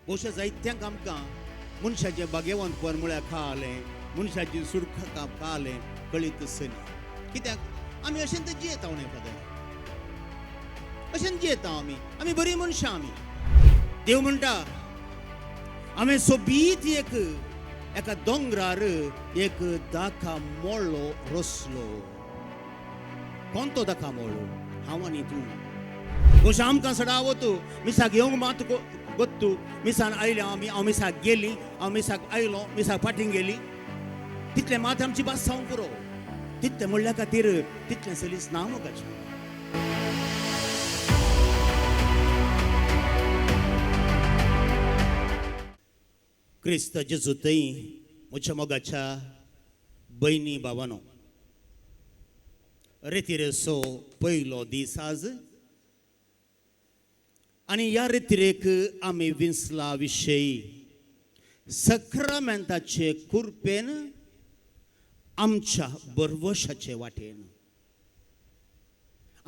बहुशा जायत्यांक आमकां मनशाचे बागेवंतपण म्हळ्यार कळालें, मनशाची सुरख कळालें, कळीत सनी. कित्याक आमी अशेंच जियेता न्ही फादर, अशेंच जियेता आमी बरीं मनशां आमी. देव म्हणटा आमी सोबीत एका दोंगरार एक दाखा मोळ्ळो रचलो. कोणतो दाखा मोळ्ळो? हांव आनी तूं. बहुशा आमकां सडावतो मिसाक येवंक मात गोत्तू. मिसान आयले हांव मिसाक गेली, हांव मिसाक आयलो, मिसाक फाटीं गेली. तितले मात आमची भास जावंक पुरो. तितले म्हणल्या खातीर तितलें सलीस ना मोगाचें. क्रिस्त जेजू थंय म्हज्या मोगाच्या भयणी भावानो, रेतिरेचो पयलो दीस आज. आनी ह्या रेतिरेक आमी विंसला विशयी सक्रामेंताचे कुरपेन आमच्या बरवशाचे वाटेन.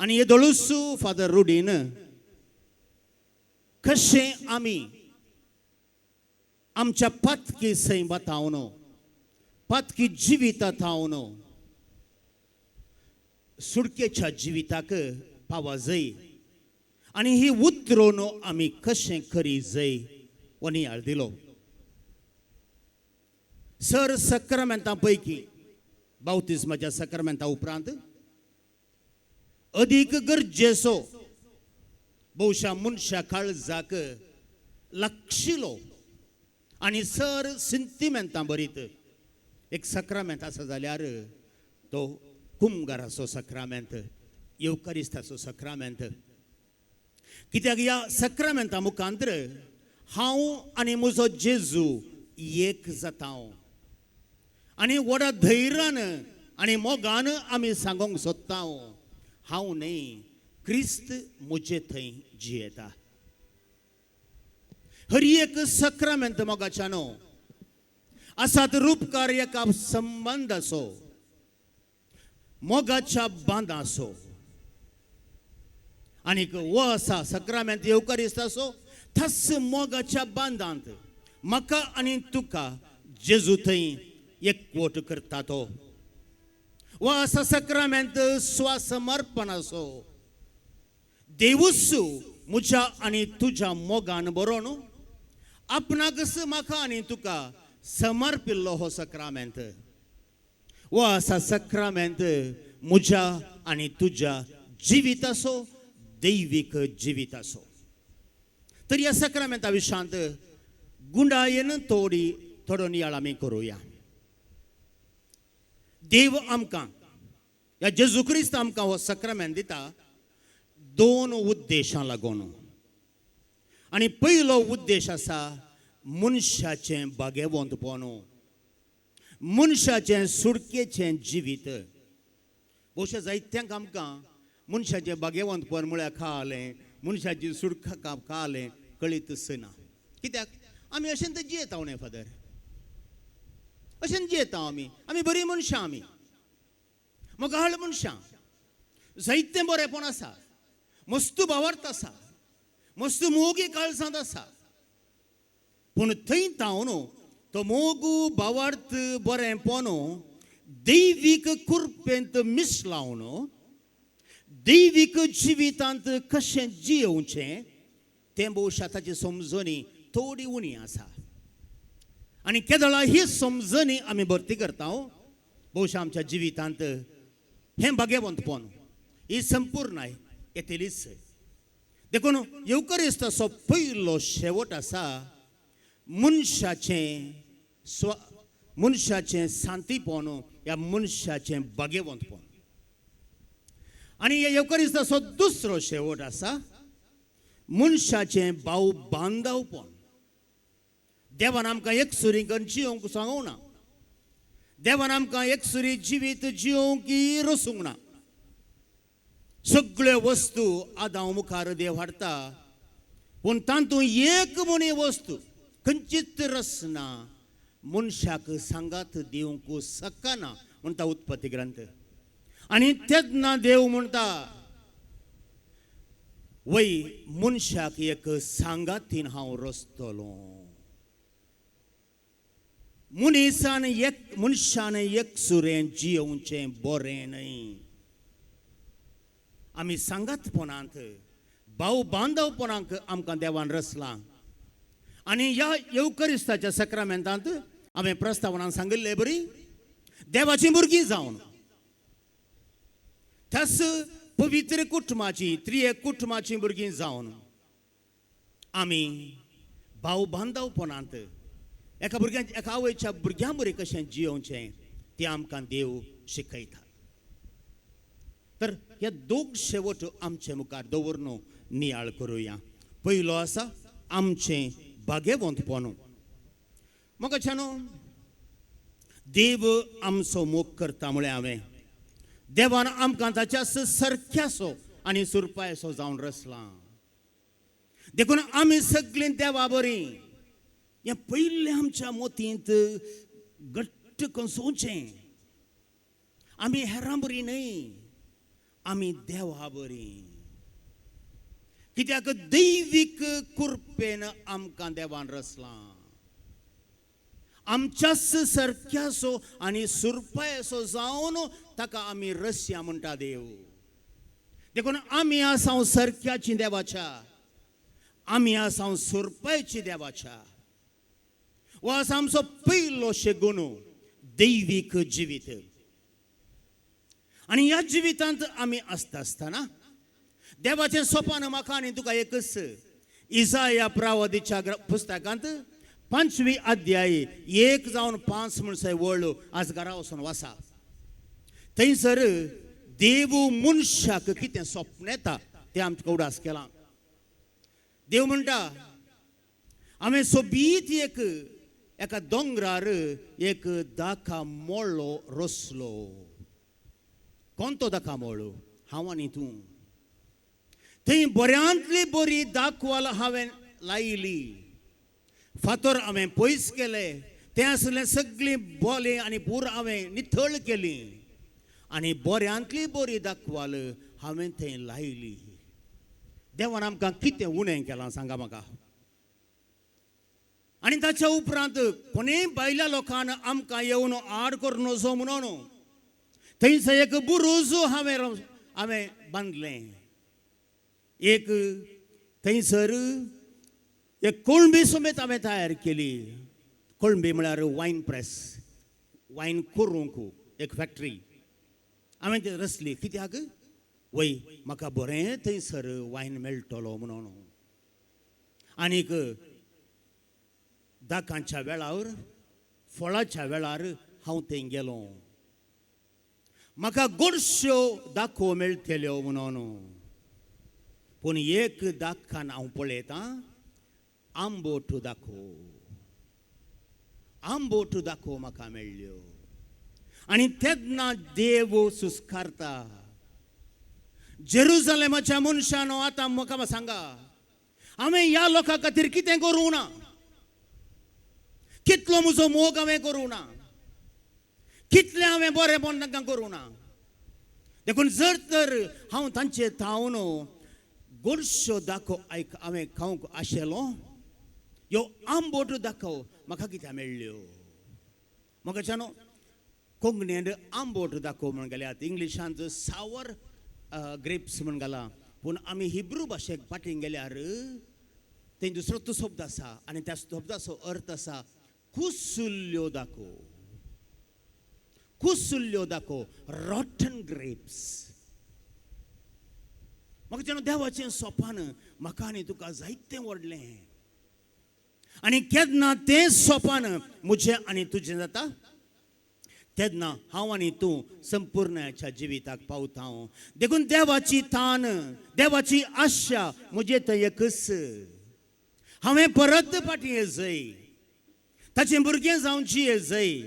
आनी हे दोळूस फादर रुडीन कशें आमी आमच्या पातकी सैमात हावन पातकी जिवितात हावन सुडकेच्या जिविताक पावा जाय आनी ही उतरोवन आमी कशें करी जाय हो नियाळ दिलो. सर सक्रामेंता पैकी बावतिस्माच्या सक्रामेंता उपरांत अदीक गरजेचो बहुशा मनशा काळजाक लागशिलो आनी सर सिंतिमेंता बरीत एक सक्रामेंत आसा जाल्यार तो कुमगाराचो सक्रामेंत, येवकारिस्ताचो सक्रामेंत. कित्याक ह्या सक्रामेंता मुखांतर हांव आनी म्हजो जेजू एक जाता आनी व्हडा धैर्यान आनी मोगान आमी सांगोंक सोदता हांव न्ही, क्रिस्त म्हजे थंय जियेता. हर एक सक्रामेंत मोगाच्यानो आसात रूपकार एका संबंध असो, मोगाच्या बांदा असो. आनीक हो आसा सक्रामेंत येवकारिस्त असो, थस मोगाच्या बांदांत म्हाका आनी तुका जेजू थंय एकवट करता तो. हो आसा सक्रामेंत स्वासमर्पण असो. देवूच म्हज्या आनी तुज्या मोगान बरोवन आपणाकच म्हाका आनी तुका समर्पिल्लो हो सक्रामेंत. हो आसा सक्रामेंत म्हज्या आनी तुज्या जिवीत असो, दैवीक जिवीत असो. तर ह्या सक्रामेंता विशांत गुंडायेन थोडो नियाळ आमी करुया. देव आमकां ह्या जेजू क्रिस्त आमकां हो सक्रामेंत दिता दोन उद्देशां लागून. आनी पयलो उद्देश आसा मनशाचें बागेवंतपण, मनशाचें सुडकेचें जिवीत. बहुशा जायत्यांक आमकां मनशाचें बागेवंतपण म्हळ्यार कळालें, मनशाची सुडका कळालें, कळीत सना. कित्याक आमी अशेंच जियेता न्ही फादर, अशेंच जियेता आमी बरीं मनशां मोगाळ मनशां. जायतें बरेंपण आसा, मस्त भावार्थ आसा, मस्त मोगी काळजांत आसा. पूण थंय तावन तो मोगू भावार्थ बरेंपण दैवीक कुरपेंत मिसलावन दैवीक जिवितांत कशें जियेवचें तें बहुशा ताची समजणी थोडी उणी आसा. आनी केदळा ही समजणी आमी भरती करता बहुशा आमच्या जिवितांत हें बागेवंतपण ही संपूर्णाय येतलीच. देखून येवकारिस्ताचो पयलो शेवट आसा मनशाचें सांतीपण, ह्या मनशाचें बागेवंतपण. आनी ह्या येवकारिस्ताचो दुसरो शेवट आसा मनशाचें भाव बांदवपण. देवान आमकां एकसुरी जियोंक सांगूंक ना, देवान आमकां एकसुरी जिवीत जियोंक रसूंक ना. सगळ्यो वस्तू आदां मुखार देव हाडटा, पूण तातूंत एक म्हणी वस्तू खंयचीच रसना मनशाक सांगात दिवंक शकना म्हणटा उत्पत्ती ग्रंथ. आनी तेन्ना देव म्हणटा वय मनशाक एक सांगातीन हांव रचतलो. मनशान एक सुरें जियोवचें बरें न्हय. आमी सांगातपणांत भाव बांदवपणांक आमकां देवान रचलां. आनी ह्या येवकरिस्ताच्या सक्रामेंतांत हांवें प्रस्तावनान सांगिल्लें बरी देवाचीं भुरगीं जावन त्याच पवित्र कुटुंबाची त्रिएक कुटुंबाची भुरगीं जावन आमी भाव बांदवपणांत एका भुरग्यां एका आवयच्या भुरग्यां बरें कशें जियोवचें तें आमकां देव शिकयता. तर हे दोग शेवट आमचे मुखार दवरून नियाळ करुया. पयलो आसा आमचें भाग्यवंतपण. मोगाच्यानो देव आमचो मोग करता म्हळ्यार हांवें देवान आमकां ताच्या सारक्यासो आनी सुरपायसो जावन रचलां. देखून आमी सगळीं देवा बरीं हें पयलें आमच्या मोतींत घट्ट करून सोंचें. आमी हेरां बरीं न्हय, आमी देवा बरीं. कित्याक दैवीक कृपेन आमकां देवान रचलां. आमच्याच सारक्यासो आनी सुरपायसो जावन ताका आमी रचया म्हणटा देव. देखून आमी आसांव सारक्याची देवाच्या, आमी आसांव सुरपायची देवाच्या. हो आसा आमचो पयलो शेगूण दैवीक जिवीत. आनी ह्या जिवितांत आमी आसतना देवाचें सोपान म्हाका आनी तुका एकच इसाया प्रवादीच्या पुस्तकांत 5वी अध्याय 1 जावन 5 म्हणसर वळलो आज घरा वचून वाचा. थंयसर देव मनशाक कितें स्वप्न येता तें आमकां उडास केलां. देव म्हणटा हांवें सोबीत एका दोंगरार एक दाखा मोळ्ळो रचलो. कोणतो दाखा मोळ्ळो? हांव आनी तूं. थंय बऱ्यांतली बरी दाखवाल हांवें लायली. फातर हांवें पयस केले. तें आसलें सगळीं बोली आनी पूर हांवें नितळ केली आनी बऱ्यांतली बरी दाखवाल हांवें थंय लायली. देवान आमकां कितें उणें केलां सांगा म्हाका. आनी ताच्या उपरांत कोणेय भायल्या लोकान आमकां येवन आड करून वचो म्हणून थंयसर एक बुरूज हांवें बांदलें. एक थंयसर एक कोळंबी समेत हांवें तयार केली. कोळंबी म्हळ्यार वायन प्रेस, वायन करूंक एक फॅक्टरी हांवें ती रचली. कित्याक वय म्हाका बरें थंयसर वायन मेळटलो म्हणून. आनीक दाकांच्या वेळार फळाच्या वेळार हांव थंय गेलो. म्हाका गोडश्यो दाखो मेळटल्यो म्हणून. पूण एक दाखान हांव पळयतां आंबोट दाखो म्हाका मेळ्ळ्यो. आनी तेन्ना देव सुस्कारता. जेरुसलेमाच्या मनशानो आतां म्हाका सांगा हांवें ह्या लोकां खातीर कितें करूं ना? कितलो म्हजो मोग हांवें करूं ना? कितलें हांवें बरेंपण तांकां करूं ना? देखून जर तर हांव तांचे थावन गोडश्यो दाखो हांवें खावंक आशिल्लो ह्यो आंबोट दाखो म्हाका कित्याक मेळ्ळ्यो? म्हाकाच्यानो कोंकणीन आंबोट दाखो म्हण गेल्यात. इंग्लिशांत सावर ग्रेप्स म्हण घाला. पूण आमी हिब्रू भाशेक पाठींक गेल्यार थंय दुसरो शब्द आसा आनी त्या शब्दाचो अर्थ आसा कुसुल्ल्यो दाखो. कुसुल्ल्यो दाखो, रॉटन ग्रेप्स. म्हाका जेन्ना देवाचें सोपान म्हाका आनी तुका जायतें व्हडलें. आनी केन्ना तें सोपान म्हजें आनी तुजें जाता तेन्ना हांव आनी तूं संपूर्णाच्या जिविताक पावता. देखून देवाची तान, देवाची आशा म्हजे थंय एकच. हांवें परत फाटीं येजय, ताचें भुरगें जावन जियेजय,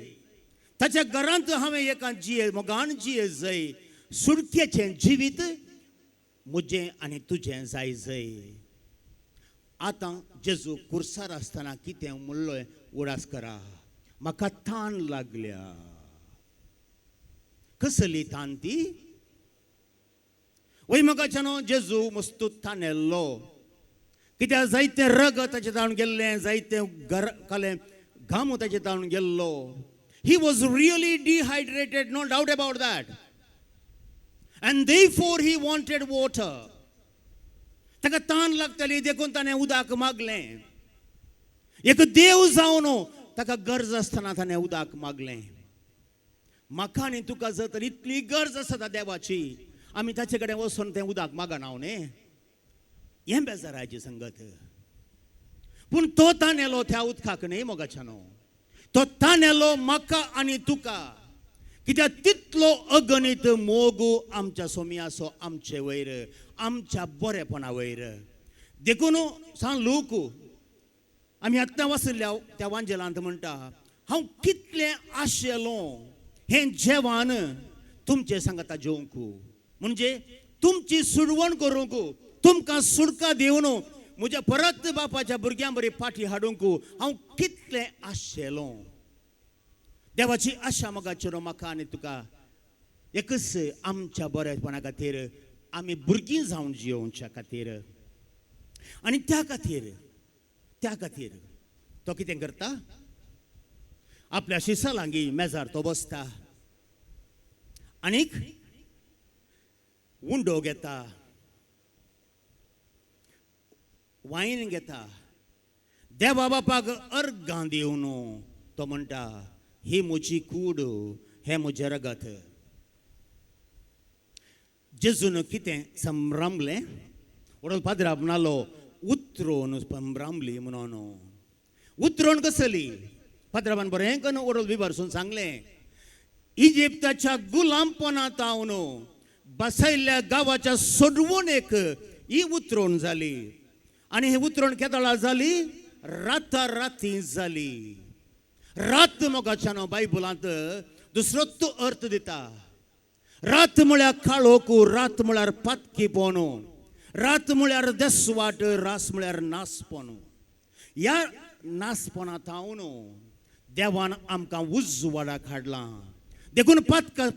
ताच्या घरांत हांवें एका मोगान जियेजय. सुडकेचें जिवीत म्हजें आनी तुजें जायजय. आतां जेजू कुर्सार आसतना कितें म्हणलें उडास करा. म्हाका तान लागल्या. कसली तान ती? वैमगाच्यानो जेजू मस्तू थानेल्लो कित्याक जायते रग ताचे ताळून गेल्ले जायते काले घाम ताचे ताळून गेल्लो he was really dehydrated no doubt about that and therefore he wanted water ताका तान लागतली देखून ताणें उदक मागलें एक देव जावन ताका गरज आसतना ताणें उदक मागलें म्हाका आनी तुका जर तर इतली गरज आसा देवाची आमी ताचे कडेन वचून तें उदक मागना हांव न्ही हें बेजाराची संगत पूण तो ताणेलो त्या उदकाक न्ही मोगाच्यानो तो ताणेलो म्हाका आनी तुका कित्याक तितलो अगणित मोग आमच्या सोमी आसो आमचे वयर आमच्या बरेपणा वयर देखून सांग लोक आमी आतां वाचल्या त्या वांजेलांत म्हणटा हांव कितलें आशेलो हें जेवण तुमचे सांगता जेवंक म्हणजे तुमची सुडवण करूंक तुमकां सुडका दिवन म्हज्या परत बापाच्या भुरग्यां बरी फाटी हाडूंक हांव कितलें आशेलो देवाची आशा मोगाचेर म्हाका आनी तुका एकच आमच्या बरेपणा खातीर आमी भुरगीं जावन जियोवच्या खातीर आनी त्या खातीर तो कितें करता आपल्या शिसालांगी मेजार तो बसता आनीक उंडो घेता वायन घेता देवा बापाक अर्गां दिवन तो म्हणटा ही म्हजी कूड हें म्हजें रगत जेजून कितें संभ्रमलें म्हणून पाद्रा म्हणालो उतरोवन संभ्रमली म्हणून उतरोवन कसली पाद्राबान बरें करून ओरल बी भरसून सांगलें इजिप्ताच्या गुलामपणांत हांव बसयल्ल्या गांवाच्या सोडवणेक ही उतरोवन जाली आनी ही उतरोवन केदळा जाली राती जाली रात मोगाच्यानो बायबलांत दुसरो अर्थ दिता रात म्हळ्यार काळोख रात म्हळ्यार पातकीपण रात म्हळ्यार देसवाट रास म्हळ्यार नासपण ह्या नासपणांत हांव देवान आमकां उजवाडाक हाडलां देखून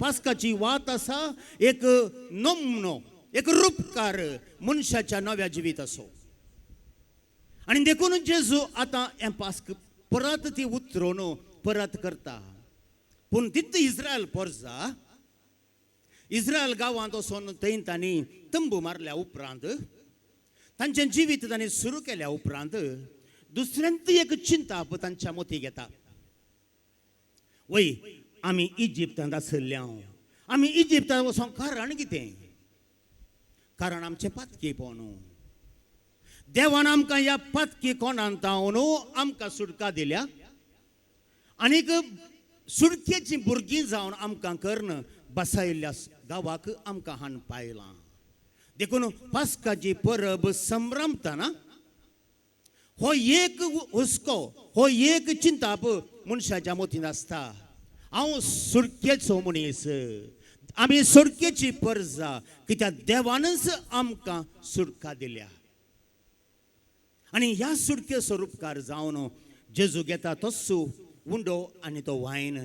पास्काची वात आसा एक नमनो एक रूपकार मनशाच्या नव्या जिवीत असो आनी देखून जेजू आतां हें पास्क परत ती उतरोवन परत करता पूण तितू इस्रायल परजा इस्रायल गांवांत वचून थंय तांणी तंबू मारल्या उपरांत तांचें जिवीत तांणी सुरू केल्या उपरांत दुसऱ्यांत एक चिंता तांच्या मती घेता वय आमी इजिप्तांत आसल्या आमी इजिप्तांत वचोंक कारण कितें कारण आमचें पातकीपण देवान आमकां ह्या पातकी कोणांत आमकां सुटका दिल्या आनीक सुटकेची भुरगीं जावन आमकां कर्ण बसयल्ल्या गांवाक आमकां हाड पायलां देखून पास्काची परब संभ्रमतना हो एक हुस्को हो एक चिंताप मनशाच्या मतींत आसता हांव सुटकेचो मनीस आमी सुटकेची परजा कित्याक देवानच आमकां सुटका दिल्या आनी ह्या सुटके स्वरूपकार जावन जेजू घेता तस्सो उंडो आनी तो वायन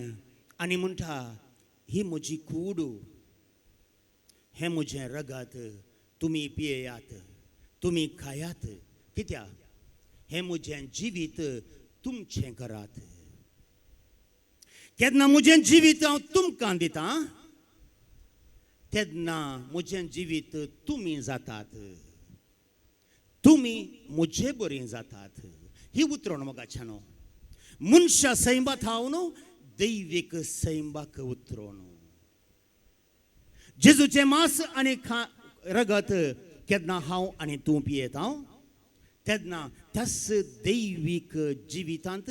आनी म्हणटा ही म्हजी कूड हें म्हजें रगत तुमी पियेयात तुमी खायात कित्याक हें म्हजें जिवीत तुमचें करात केन्ना म्हजें जिवीत हांव तुमकां दितां तेन्ना म्हजें जिवीत तुमी जातात तुमी म्हजे बरीं जातात ही उतरोण मोगाच्यानो मनशा सैमात हांव दैवीक सैमाक उतरोण जेजूचें मांस आनी रगत केन्ना हांव आनी तूं पियेत तेन्ना त्याच दैवीक जिवितांत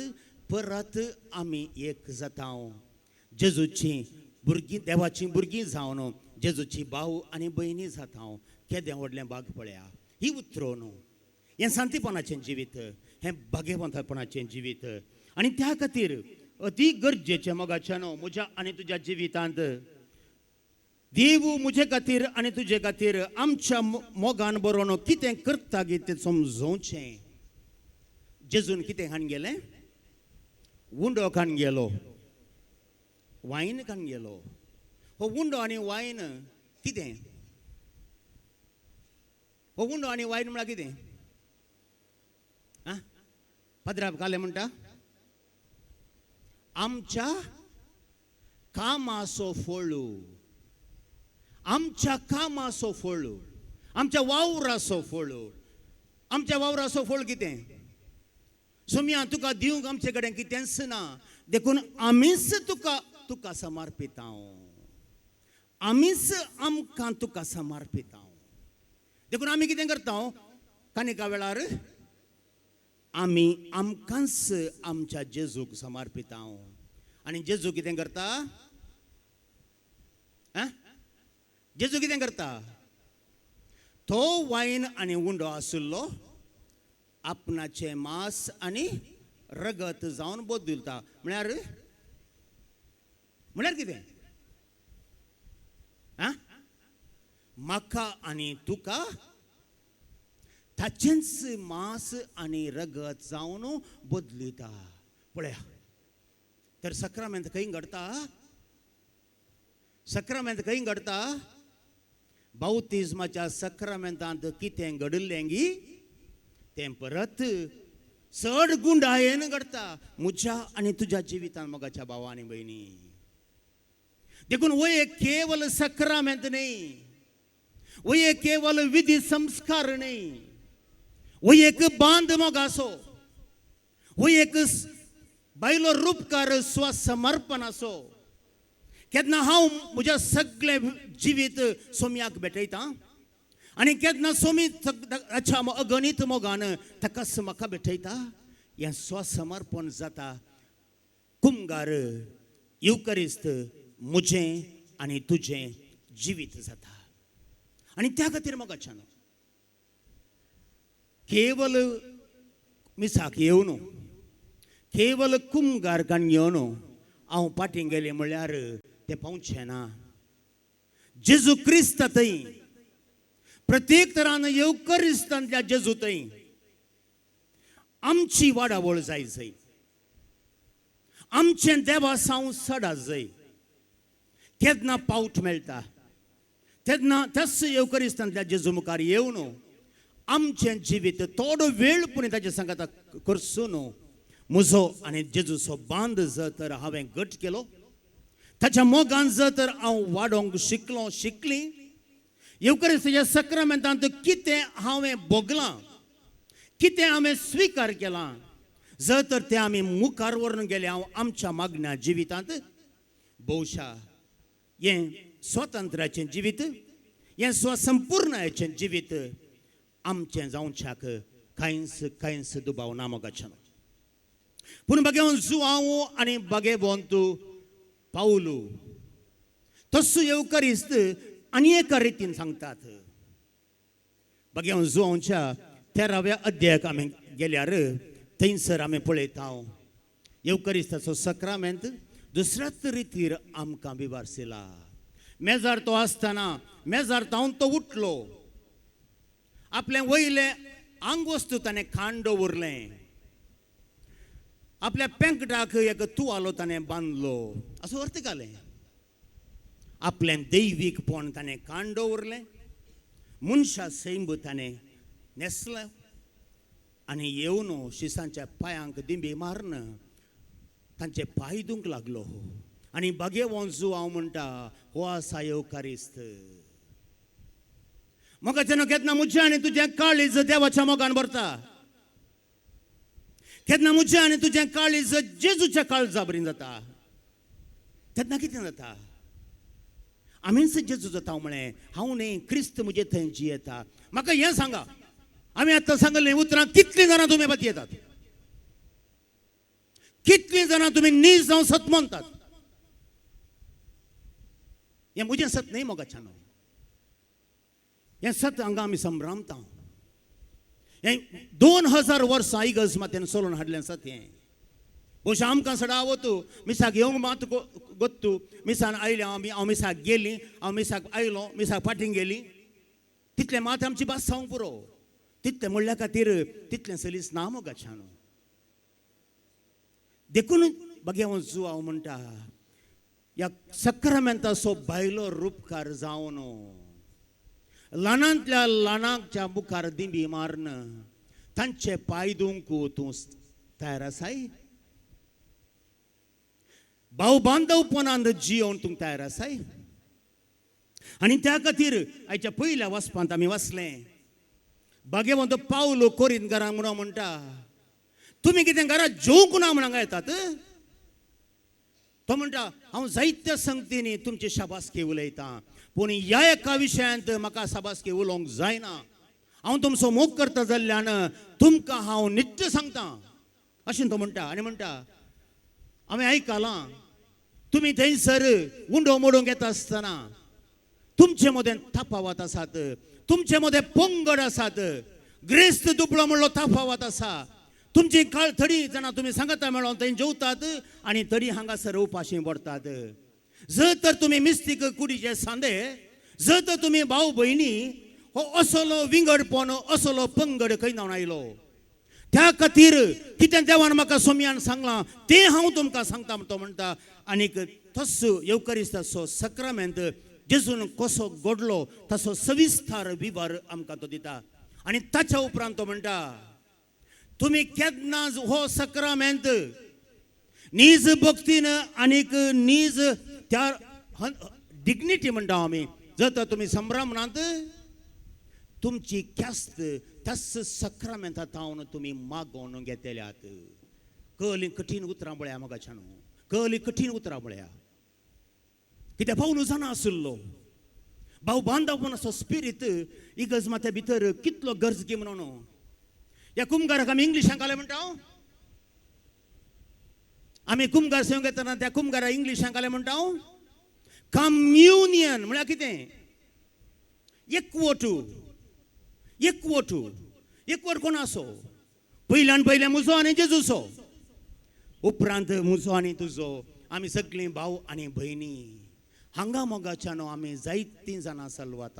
परत आमी एक जाता जेजूची भुरगीं देवाची भुरगीं जावन जेजूची भाव आनी भयणी जाता केदें व्हडलें भाग पळया ही उतरोवन हें शांतीपणाचें जिवीत हें भाग्यवंतपणाचें जिवीत आनी त्या खातीर अति गरजेचें मोगाच्यानो म्हज्या आनी तुज्या जिवितांत देव म्हजे खातीर आनी तुजे खातीर आमच्या मोगान बरोवन कितें करता गे तें समजोवचें जेजून कितें खाण गेलें उंडो खाण गेलो वायन खाण गेलो हो उंडो आनी वायन कितें हो गुंडो आणि वाईन म्हणा कितें आं पदराप घाले म्हणटा आमच्या कामाचो फळू आमच्या कामाचो फळू आमच्या वावराचो फळू आमच्या वावराचो फळ कितें सोम्या तुका दिवंक आमचे कडेन कितेंच ना देखून आमीच तुका तुका समर्पिता आमीच आमकां तुका समर्पिता देखून आमी कितें करता कानिका वेळार आमी आमकांच आमच्या जेजूक समर्पिता आनी जेजू कितें करता जेजू कितें करता तो वायन आनी उंडो आसुल्लो आपणाचे मांस आनी रगत जावन बदलता म्हळ्यार कितें म्हाका आनी तुका ताचेंच मांस आनी रगत जावन बदलिता पळया तर सक्रामेंत खंय घडटा सक्रामेंत खंय घडटा बावतिस्माच्या सक्रामेंतांत कितें घडिल्लें गी तें परत चड गुंडायेन घडटा म्हज्या आनी तुज्या जिवितांत मोगाच्या भावा आनी भयणी देखून वो एक केवल सक्रामेंत न्ही वो एक केवल विधी संस्कार न्ही वो एक बांद मोगासो वो एक बायलो रूपकार स्वसमर्पण असो केन्ना हांव म्हज्या सगळे जिवीत सोम्याक भेटयता आनी केन्ना सोमी अच्छा अगणित मोगान ताकाच म्हाका भेटयता हें स्वसमर्पण जाता कुमगार युकरिस्त म्हजें आनी तुजें जिवीत जाता आनी त्या खातीर मोगाच्यान केवल मिसाक येवन केवल कुमगार काण येवन हांव पाटी गेलें म्हळ्यार तें पावचें ना जेजू क्रिस्त थंय प्रत्येक तरान येवकरिस्तांतल्या जेजू थंय आमची वाडावळ जाय जय आमचें देवा सावन सडा जय केन्ना पावट मेळटा तेन्ना त्याच येवकरिस्तांतल्या जेजू मुखार येवन आमचें जिवीत थोडो वेळ पूण ताचे सांगात करसून म्हजो आनी जेजूचो बांद जर तर हांवें घट केलो ताच्या मोगान जर तर हांव वाडोंक शिकली येवकरिस्ताच्या सक्रामेंतांत कितें हांवें भोगलां कितें हांवें स्विकार केलां जर तर तें आमी मुखार व्हरून गेले हांव आमच्या मागण्या जिवितांत भोवशा हें स्वतंत्राचें जिवीत हें स्वसंपूर्णचें जिवीत आमचें जावच्याक कांयच दुबाव ना मोगाच्यान पूण बघेवन जुआंव आनी बगेवंतू पावलू तसो येवकरिस्त आनी एका रितीन सांगतात बघेवन जुआंवच्या 13व्या अध्यायाक आमी गेल्यार थंयसर आमी पळयता येवकरिस्ताचो सक्रामेंत दुसऱ्याच रितीर आमकां बिबारसिला मेजार तो आसतना मेजार तावन तो उठलो आपलें वयलें आंगवस्तू ताणें खाण दवरलें आपल्या पेंकटाक एक तुवालो ताणें बांदलो असो अर्थ घालें आपलें दैवीकपण ताणें खाण दवरलें मनशा सैंब ताणें न्हेसलें आनी येवन शिसांच्या पांयांक दिंबी मारन तांचे पांय धुंक लागलो आनी बागेवोन जुआंव म्हणटा हो आसा येवकारिस्त मोगाच्यान केन्ना म्हजें आनी तुजें काळीज देवाच्या मोगान भरता केन्ना म्हजें आनी तुजें काळीज जेजूच्या काळजा बरी जाता तेन्ना कितें जाता आमीच जेजू जाता म्हळें हांव न्ही क्रिस्त म्हजे थंय जियेता म्हाका हें सांगा आमी आतां सांगलें उतरां कितलीं जाणां तुमी बतयेतात कितलीं जाणां तुमी नीज जावन सत म्हणटात हें म्हजें सत न्ही मोगाच्यान हें सत हांगा आमी संभ्रामता हें 2000 वर्सां इगज मातेन सोलून हाडलें सत हें भोवशा आमकां सडावतू मिसाक येवंक मात गोत्तू मिसान आयलें हांव मिसाक गेलीं हांव मिसाक आयलो मिसाक फाटीं गेलीं तितलें मात आमची भास जावंक पुरो तितलें म्हणल्या खातीर तितलें सलीस ना मोगाच्यान देखून बघेवन जुआंव म्हणटा ह्या सक्रामेंताचो भायलो रूपकार जावन ल्हानांतल्या ल्हानाच्या मुखार दिंडी मारणं तांचे पाय धुवंक तूं तयार आसाय भाऊ बांधवपणान जियोन तूं तयार आसाय आनी त्या खातीर आयच्या पयल्या वचपांत आमी वाचलें भाग्यवंत पावलो कोरिंथकारांक म्हणून म्हणटा तुमी कितें घरा जेवंक ना म्हण हांगा येतात तो म्हणटा हांव जायत्या संगतींनी तुमची शाबासकी उलयतां पूण ह्या एका विशयांत म्हाका शाबासकी उलोवंक जायना हांव तुमचो मोग करता जाल्ल्यान तुमकां हांव नित्य सांगतां अशें तो म्हणटा आनी म्हणटा हांवें आयकलां तुमी थंयसर उंडो मोडूंक येता आसतना तुमचे मदें तापावत आसात तुमचे मदें पंगड आसात ग्रेस्त दुबळो म्हणलो तापावत आसा तुमची काळ थडी जाणां तुमी सांगता मेळोन थंय जेवतात आनी तरी हांगासर उपाशी पडतात जर तर तुमी मिस्तीक कुडीचे सांदे जर तर तुमी भाव भयणी हो असलो विंगडपण असलो पंगड खंय जावन आयलो त्या खातीर कितें देवान म्हाका सोमयान सांगलां तें हांव तुमकां सांगता तो म्हणटा आनीक तसो येवकारिस्ताचो सक्रामेंत जेजून कसो घडलो तसो सविस्तार विवर आमकां तो दिता आनी ताच्या उपरांत तो म्हणटा तुमी केन्ना हो सक्रामेंत नीज भक्तीन आनीक नीज त्या डिग्निटी म्हणटा आमी जर तर तुमी संभ्रमणांत तुमची क्यास्त त्याच सक्रामेंतांत हांव तुमी मागोवन घेतल्यात कळली कठीण उतरां म्हळ्या मोगाच्यान कळली कठीण उतरां म्हळ्या कित्याक पावलो जाणा आसलो भाऊ बांधवपणाचो स्पिरीट इगज माथ्या भितर कितलो गरजकी म्हणून ह्या कुंभाराक आमी इंग्लिशान काय म्हणटा आमी कुंभार सेवंक येतना त्या कुंभारा इंग्लिशान काय म्हणटा कम्युनियन म्हळ्यार कितें एकवट कोण आसो पयल्यान पयले मुजो आनी जेजूचो उपरांत मुजो आनी तुजो आमी सगळीं भाव आनी भयणी हांगा मोगाच्यान आमी जायतीं जाणां सलवात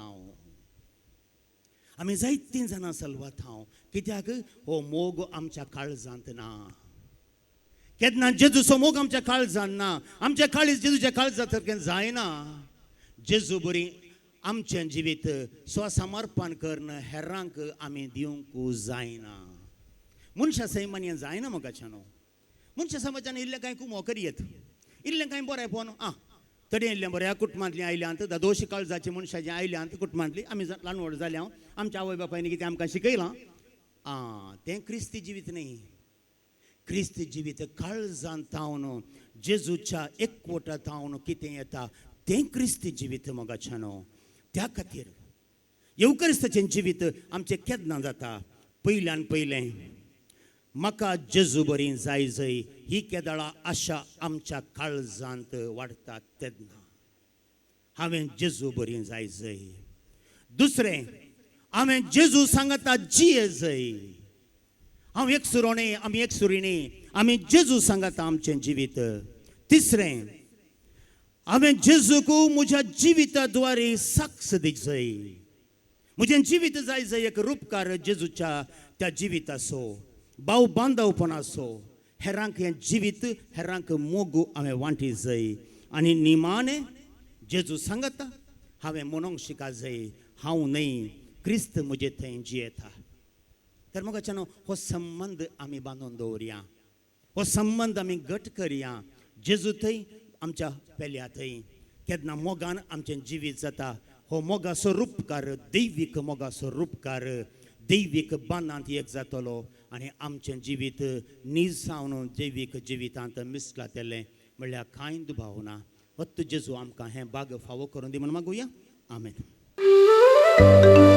कित्याक हो मोग आमच्या काळजांत ना केन्ना जेजूचो मोग आमच्या काळजांत ना आमच्या काळीज जेजूच्या काळजा सारकें जायना जेजू बरी आमचें जिवीत स्वसमर्पण करून हेरांक आमी दिवंक जायना मनशा सैमान्य जायना मोगाच्यान मनशा समाजान इल्लें कांय कुमो करयेत इल्लें कांय बरें पोवन तरी इल्लें बरें कुटुंबांतलीं आयल्यांत दोशी काळजाची मनशां जीं आयल्यांत कुटुंबांतलीं आमी ल्हान व्हड जाल्या आमच्या आवय बापायनी कितें आमकां शिकयलां तें क्रिस्ती जिवीत न्ही क्रिस्ती जिवीत काळजांत तावन जेजूच्या एकवटांत तावन कितें येता तें क्रिस्ती जिवीत मोगाच्यान त्या खातीर येवकारिस्ताचें जिवीत आमचें केन्ना जाता पयल्यान पयलें म्हाका जेजू बरी जाय जय ही केदाळा आशा आमच्या काळजांत वाडटा तेन्ना हांवें जेजू बरी जाय जय दुसरें हांवें जेजू सांगता जिये जय हांव एक सुरोणे आमी एक सुरिणी आमी जेजू सांगता आमचें जिवीत तिसरें हांवें जेजूक म्हज्या जिविता द्वारे साक्ष दी जय म्हजें जिवीत जाय जय एक रूपकार जेजूच्या त्या जिविताचो भाव बांधवपणाचो हेरांक हें जिवीत हेरांक मोग हांवें वांटी जय आनी निमाणें जेजू सांगता हांवें म्हणोंक शिका जय हांव न्हय क्रिस्त म्हजे थंय जियेता तर मोगाच्यान हो संबंद आमी बांदून दवरया हो संबंद आमी घट करया जेजू थंय आमच्या पेल्या थंय केन्ना मोगान आमचें जिवीत जाता हो मोगाचो रूपकार दैवीक मोगाचो रूपकार दैवीक बांदांत एक जातलो आनी आमचें जिवीत निजावन दैवीक जिवितांत मिसला तेलें म्हणल्यार कांय दुबाव ना वत्त जेजू आमकां हें भाग फावो करून दी म्हण मागुया आमेन